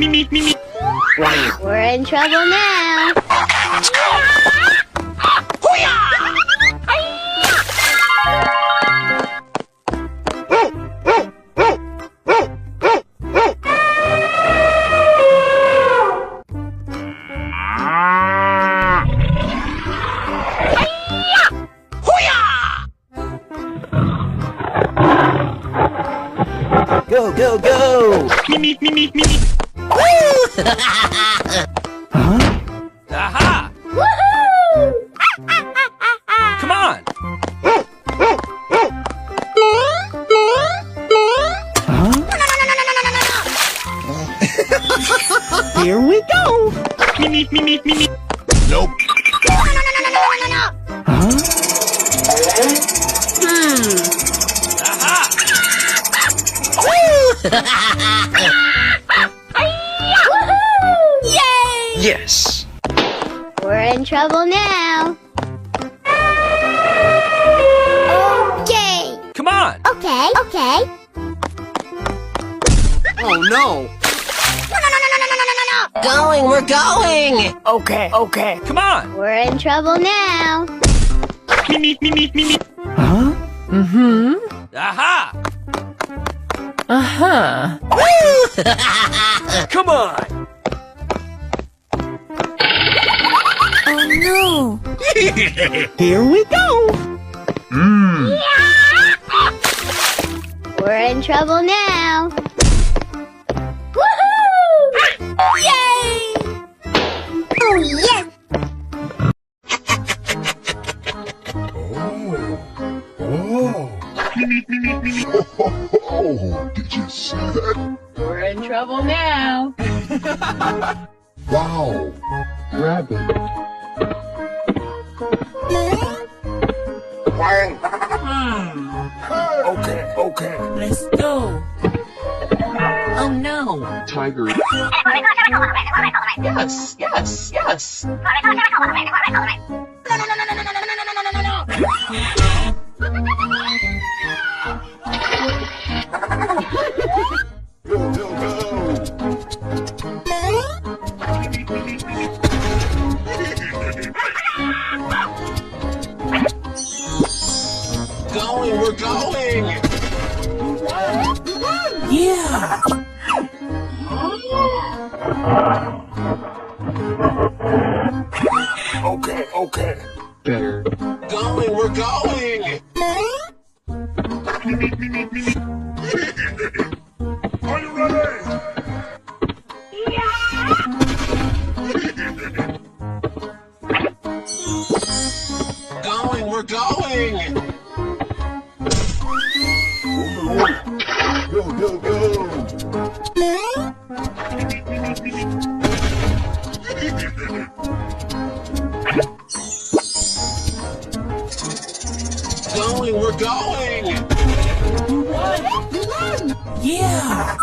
Wow, we're in trouble now. Let's go. Go, go, go! Woo! Huh? Aha! Woohoo! Come on. Huh? Here we go! Nope. Huh? Aha! Woohoo! Yay! Yes. We're in trouble now. Okay. Come on. Okay. Okay. Oh no! Going, we're going! Okay, okay. Come on. We're in trouble now. Huh? Mm-hmm. Aha! Uh-huh. Come on. Oh no. Here we go! We're in trouble now. Woohoo! Yay! Oh yes! Oh, did you see that? We're in trouble now. Wow. Rabbit. Okay, okay. Let's go. Oh no. Tiger. Yes, yes, yes. Go, go, go. Going, we're going. Yeah. Okay, okay. Better. Going, we're going. Are you ready? Going, we're going. Go, go, go. Going, we're going. Yeah.